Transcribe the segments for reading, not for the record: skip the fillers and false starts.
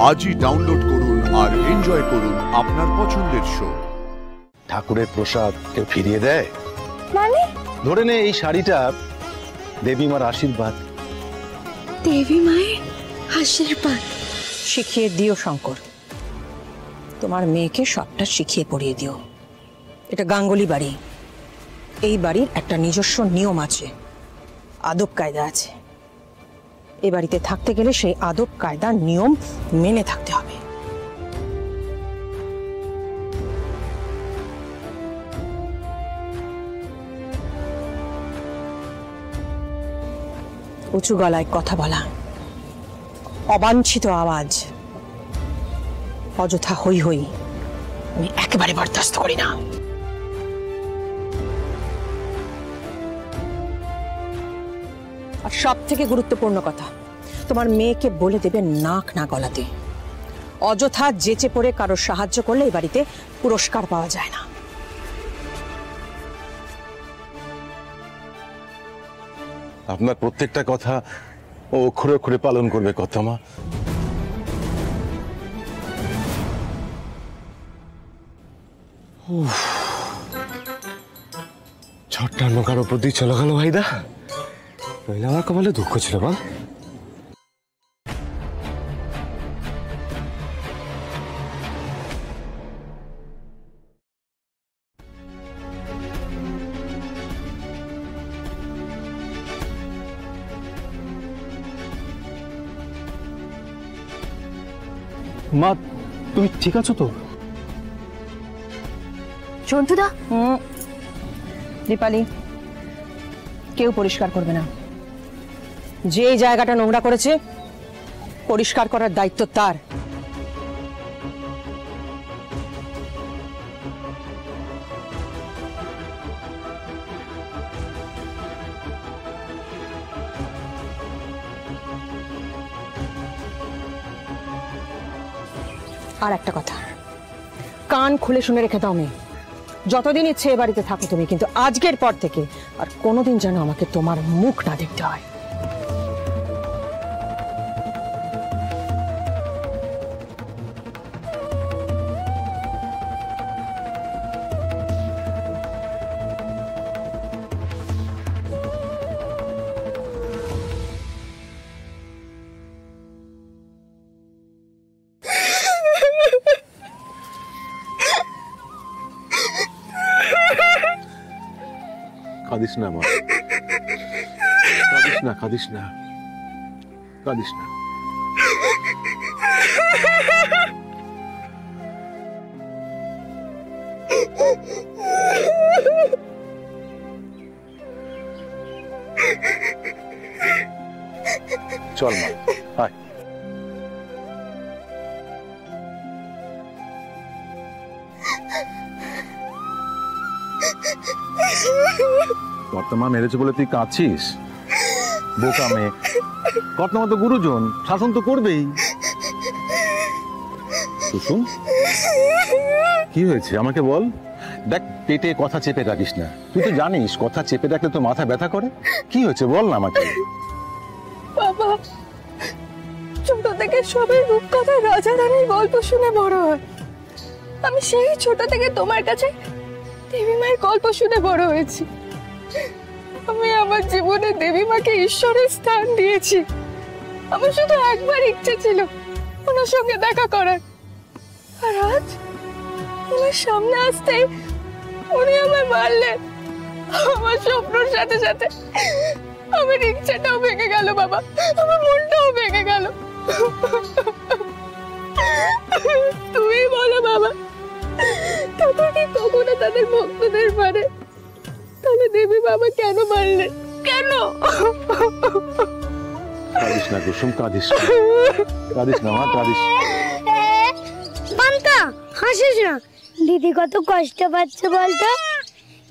আজই ডাউনলোড করুন আর এনজয় করুন আপনার পছন্দের শো। ঠাকুরের প্রসাদ কেউ ফিরিয়ে দেয়? মানে ধরে নে এই শাড়িটা দেবী মার আশীর্বাদ। দেবী মায়ের আশীর্বাদ শিখিয়ে দিও শঙ্কর, তোমার মেয়েকে সবটা শিখিয়ে পড়িয়ে দিও। এটা গাঙ্গুলি বাড়ি, এই বাড়ির একটা নিজস্ব নিয়ম আছে, আদব কায়দা আছে। এই বাড়িতে থাকতে গেলে সেই আদব কায়দা নিয়ম মেনে থাকতে হবে। উঁচু গলায় কথা বলা, অবাঞ্ছিত আওয়াজ, অযথা হই হই আমি একেবারে বরদাস্ত করি না। আর সব থেকে গুরুত্বপূর্ণ কথা, তোমার মেয়েকে বলে দেবে নাক না গলাতে। অযথা যেচে পড়ে কারোর সাহায্য করলে এই বাড়িতে পুরস্কার পাওয়া যায় না। আপনার প্রত্যেকটা কথা ও অক্ষরে অক্ষরে পালন করবে কর্তামা। ঝড়টা অন্য কারো প্রতি চলে গেল ভাইদা, নইলে আমার কপালে দুঃখ ছিল বল। মা তুমি ঠিক আছো তো? জন্তুদা, দীপালি, কেউ পরিষ্কার করবে না। যে জায়গাটা নোংরা করেছে পরিষ্কার করার দায়িত্ব তার। আর একটা কথা, কান খুলে শুনে রেখে দাও মেয়ে, যতদিন ইচ্ছে এ বাড়িতে থাকো তুমি, কিন্তু আজকের পর থেকে আর কোনোদিন যেন আমাকে তোমার মুখ না দেখতে হয়। কাঁদিস না মা, কাঁদিস না, কাঁদিস না, কাঁদিস না। চল মা, আয়। কর্তামা মেরেছে বলে তুই কাঁদছিস? বোকা মেয়ে, কর্তামা তো গুরুজন, শাসন তো করবেই। কুসুম, কি হয়েছে আমাকে বল। দেখ, পেটে কথা চেপে রাখিস না, তুই তো জানিস কথা চেপে রাখলে তো মাথা ব্যথা করে। কি হয়েছে বল না আমাকে। বাবা, ছোট থেকে সবাই রূপকথা রাজা রানীর গল্প শুনে বড় হয়। আমি সেই ছোট থেকে তোমার কাছে দেবী মায়ের গল্প শুনে বড় হয়েছি। আমি আমার জীবনে দেবী মাকে ঈশ্বরের স্থান দিয়েছি। আমার শুধু একবার ইচ্ছে ছিল ওনার সঙ্গে দেখা করার, আর আজ ওনার সামনে আসতেই উনি আমায় মারলেন। আমার স্বপ্নের সাথে সাথে আমার ইচ্ছাটাও ভেঙে গেল বাবা, আমার মনটাও ভেঙে গেল। তুমি বলো বাবা, ঠাকুর কি কখনো তাদের ভক্তদের মারে? তাহলে দেবী বাবা কেন মারলেন? কেন? কাঁদিস না কুসুম, কাঁদিস না, কাঁদিস না মা, কাঁদিস। পান্তা, হাসিস না। দিদি কত কষ্ট পাচ্ছে বলতো?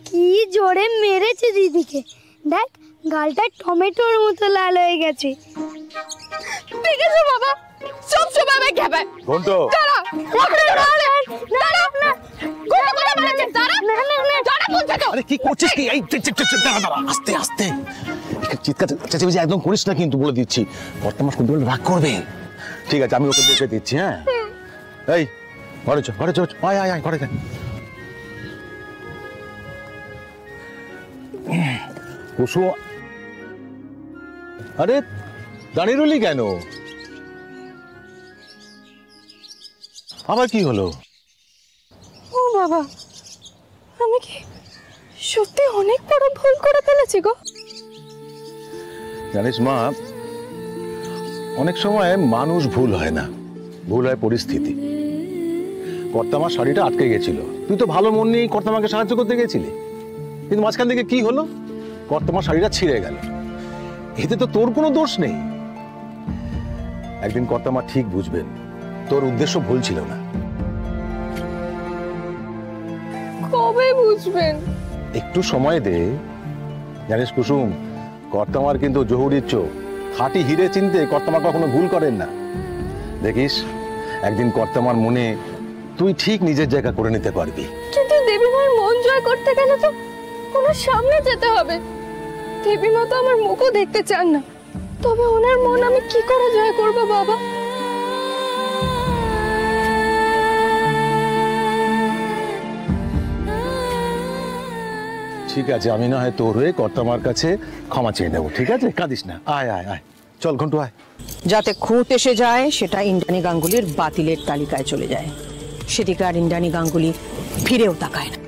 কি জোরে মেরেছে দিদিকে, দেখ গালটা টমেটোর মতো লাল হয়ে গেছে। দেখেছো বাবা, সব সময় আমায় খেপায়। ঘন্টো, দাঁড়া, দাঁড়া, দাঁড়া, আরে কি করছিস কি? এই দাঁড়া দাঁড়া, আস্তে আস্তে, চিৎকার চেঁচামেচি একদম করিস না কিন্তু, বলে দিচ্ছি। বর্তমান শুনতে পেলে রাগ করবে। ঠিক আছে, আমি ওকে দেখে দিচ্ছি। হ্যাঁ, এই ঘরে চো, ঘরে চো, আয় আয় আয়, ঘরে যা। কুসুম, আরে দাঁড়িয়ে রইলি কেন? আবার কি হলো? ও বাবা, আমি কি সত্যি অনেক বড় ভুল করে ফেলেছি গো? জানিস মা, অনেক সময় মানুষ ভুল হয় না, ভুল হয় পরিস্থিতি। কর্তামার শাড়িটা আটকে গেছিল, তুই তো ভালো মন নিয়ে কর্তামাকে সাহায্য করতে গেছিলি, কিন্তু মাঝখান থেকে কি হলো? কর্তামার শাড়িটা ছিঁড়ে গেল। এতে তো তোর কোনো দোষ নেই। একদিন কর্তামা ঠিক বুঝবেন তোর উদ্দেশ্য ভুল ছিল না। কবে বুঝবেন? একটু সময় দে। জানিস কুসুম, কর্তামার কিন্তু জহুরির চোখ, খাঁটি হিরে চিনতে কর্তামা কখনো ভুল করেন না। দেখিস, একদিন কর্তামার মনে তুই ঠিক নিজের জায়গা করে নিতে পারবি। কিন্তু দেবীমার মন জয় করতে গেলে তো ওনার সামনে যেতে হবে। দেবীমা তো আমার মুখও দেখতে চান না, তবে ওনার মন আমি কি করে জয় করব বাবা? ঠিক আছে, আমি না হয় তোর হয়ে কর্তামার কাছে ক্ষমা চেয়ে নেবো। ঠিক আছে, কাঁদিস না, আয় আয় আয়, চল ঘন্টু আয়। যাতে খুঁত এসে যায় সেটা ইন্দ্রাণী গাঙ্গুলির বাতিলের তালিকায় চলে যায়, সেদিকে আর ইন্দ্রাণী গাঙ্গুলি ফিরেও তাকায় না।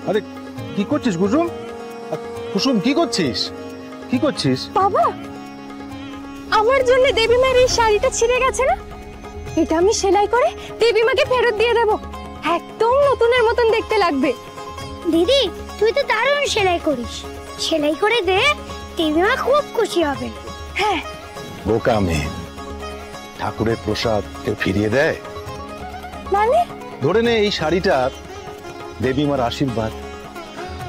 আরে কি করছিস কুসুম? কুসুম কি করছিস? কি করছিস? বাবা, আমার জন্য দেবীমার এই শাড়িটা ছিঁড়ে গেছে না, এটা আমি সেলাই করে দেবীমাকে ফেরত দিয়ে দেব। একদম নতুনের মতন দেখতে লাগবে। দিদি, তুই তো দারুণ সেলাই করিস, সেলাই করে দে, দেবীমা খুব খুশি হবে। হ্যাঁ, বোকা মেয়ে, ঠাকুরের প্রসাদ কেউ ফিরিয়ে দেয়? মানে ধরে নে এই শাড়িটা দেবীমার আশীর্বাদ,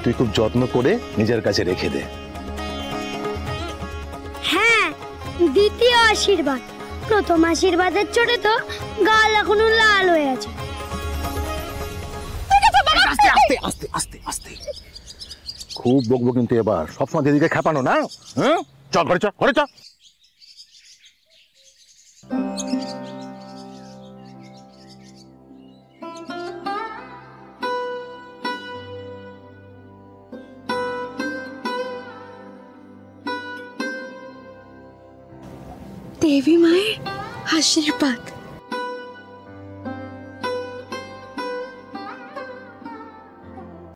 তুই খুব যত্ন করে নিজের কাছে রেখে দে। হ্যাঁ, দ্বিতীয় আশীর্বাদ। প্রথম আশীর্বাদের চোটে তো গাল এখনো লাল হয়ে আছে। আস্তে আস্তে আস্তে আস্তে আস্তে, খুব বকবো কিন্তু এবার, সবসময় দিদিকে খেপানো না। হ্যাঁ, চল ঘরে, চল ঘরে, চল। দেবী মায়ের আশীর্বাদ।